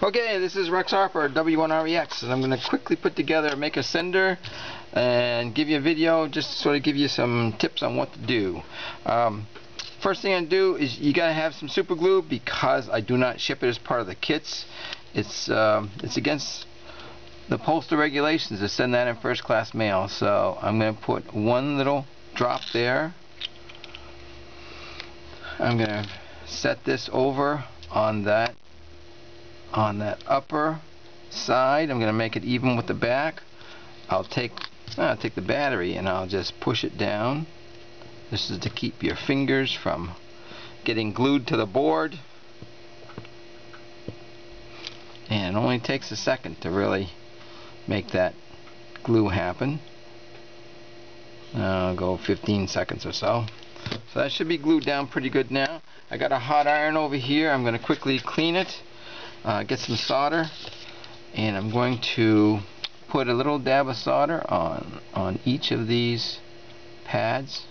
Okay, this is Rex Harper, W1REX, and I'm going to quickly put together a Maker Sender and give you a video just to sort of give you some tips on what to do. First thing I do is you got to have some super glue because I do not ship it as part of the kits. It's against the postal regulations to send that in first class mail, so I'm going to put one little drop there. I'm going to set this over on that upper side. I'm going to make it even with the back. I'll take the battery and I'll just push it down. This is to keep your fingers from getting glued to the board. And it only takes a second to really make that glue happen. I'll go 15 seconds or so. So that should be glued down pretty good now. I got a hot iron over here. I'm going to quickly clean it. Get some solder, and I'm going to put a little dab of solder on each of these pads.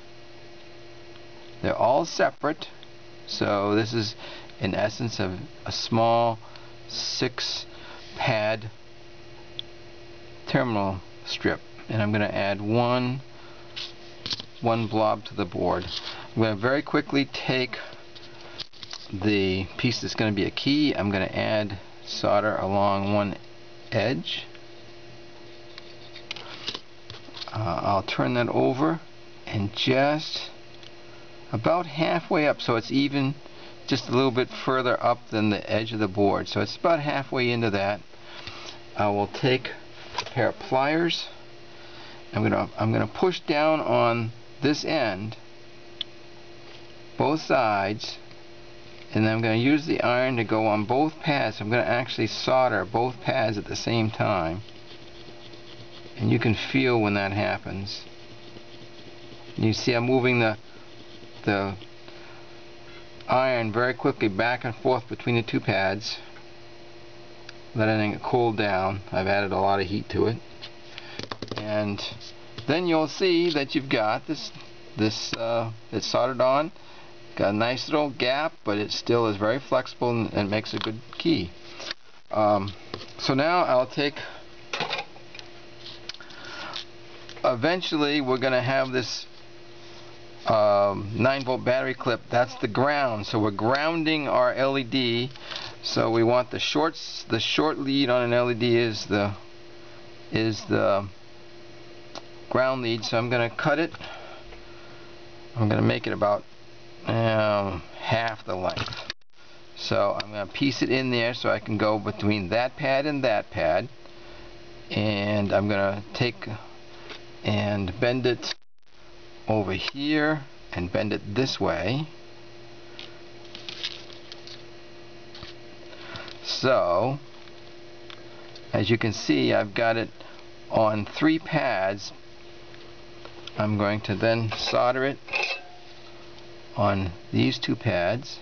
They're all separate, so this is in essence of a small 6-pad terminal strip, and I'm going to add one blob to the board. I'm going to very quickly take the piece that's going to be a key. I'm going to add solder along one edge. I'll turn that over and just about halfway up, so it's even just a little bit further up than the edge of the board, so it's about halfway into that. I will take a pair of pliers. I'm going to push down on this end, both sides, and then I'm going to use the iron to go on both pads. I'm going to actually solder both pads at the same time, and you can feel when that happens. You see I'm moving the iron very quickly back and forth between the two pads, letting it cool down. I've added a lot of heat to it, and then you'll see that you've got this it's soldered on. Got a nice little gap, but it still is very flexible and makes a good key. So now I'll take, eventually we're going to have this 9-volt battery clip. That's the ground, so we're grounding our LED. So we want the short lead on an LED is the ground lead. So I'm going to cut it. I'm going to make it about half the length. So I'm going to piece it in there so I can go between that pad and that pad, and I'm going to take and bend it over here and bend it this way. So as you can see, I've got it on 3 pads. I'm going to then solder it on these 2 pads.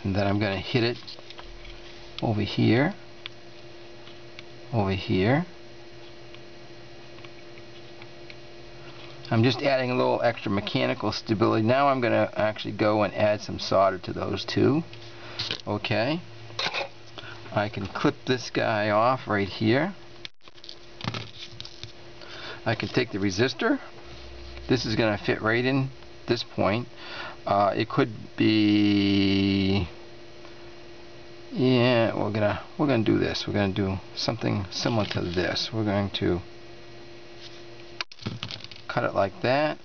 And then I'm going to hit it over here, over here. I'm just adding a little extra mechanical stability. Now I'm going to actually go and add some solder to those 2. Okay. I can clip this guy off right here. I can take the resistor. This is going to fit right in this point. It could be, yeah, we're gonna do this. We're gonna do something similar to this. We're going to cut it like that.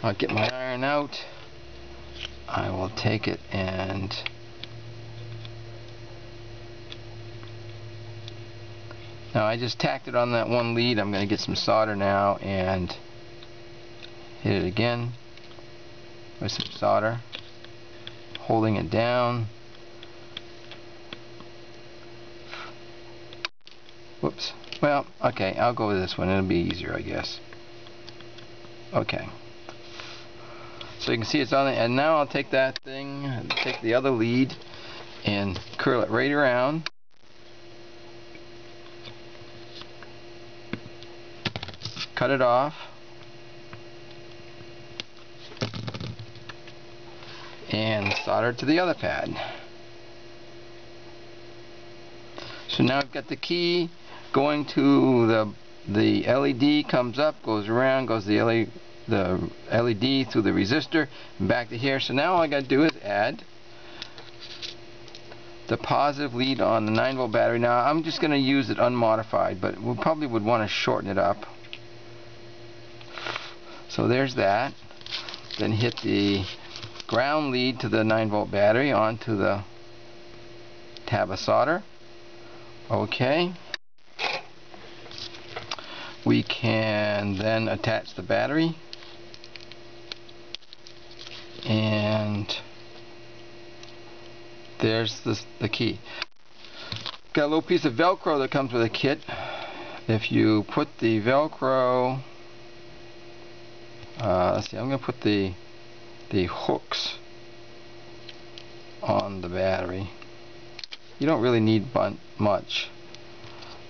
I'll get my iron out. I will take it and now I just tacked it on that one lead. I'm going to get some solder now and hit it again with some solder, holding it down. Whoops. Well, okay, I'll go with this one. It'll be easier, I guess. Okay. So you can see it's on it, and now I'll take that thing, take the other lead, and curl it right around. cut it off. And solder it to the other pad. So now I've got the key going to the LED, comes up, goes around, goes the LED through the resistor, and back to here. So now all I got to do is add the positive lead on the 9-volt battery. Now I'm just going to use it unmodified, but we probably would want to shorten it up. So there's that. Then hit the ground lead to the 9-volt battery onto the tab of solder. Okay. We can then attach the battery, and there's the key. Got a little piece of Velcro that comes with a kit. If you put the Velcro, let's see, I'm going to put the hooks on the battery. You don't really need much.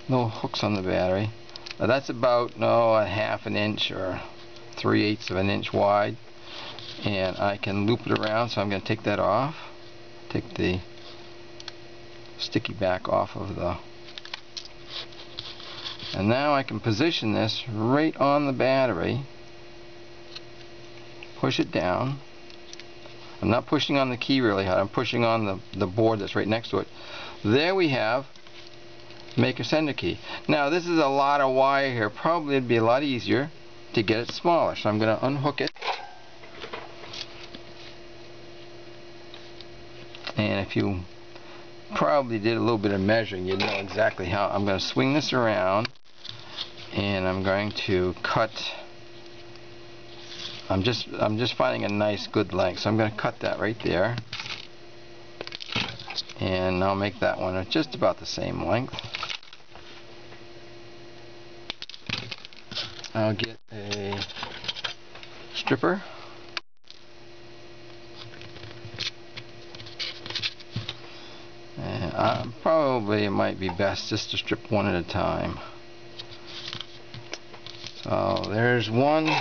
No hooks on the battery. Now that's about a half an inch or 3/8 of an inch wide, and I can loop it around. So I'm going to take that off. Take the sticky back off of the, and now I can position this right on the battery. Push it down. I'm not pushing on the key really hard. I'm pushing on the board that's right next to it. There we have Maker Sender key. Now this is a lot of wire here. Probably it'd be a lot easier to get it smaller. So I'm going to unhook it. And if you probably did a little bit of measuring, you'd know exactly how. I'm going to swing this around, and I'm going to cut. I'm just finding a nice good length, so I'm going to cut that right there, and I'll make that one just about the same length. I'll get a stripper, and probably it might be best just to strip one at a time. So there's one.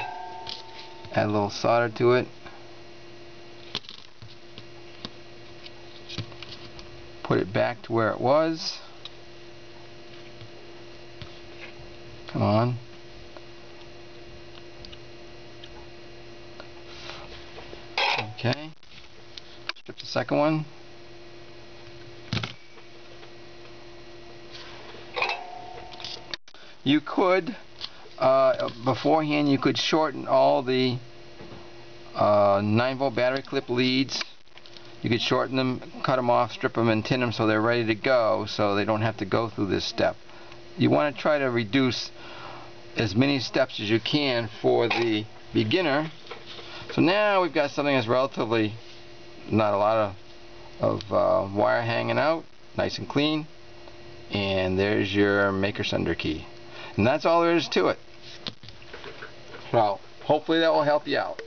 Add a little solder to it. Put it back to where it was. Come on. Okay. Strip the second one. You could beforehand you could shorten all the 9-volt battery clip leads. You could shorten them, cut them off, strip them, and tin them so they're ready to go, so they don't have to go through this step. You want to try to reduce as many steps as you can for the beginner. So now we've got something that's relatively not a lot of wire hanging out, nice and clean, and there's your Maker Sender key. And that's all there is to it. Well, hopefully that will help you out.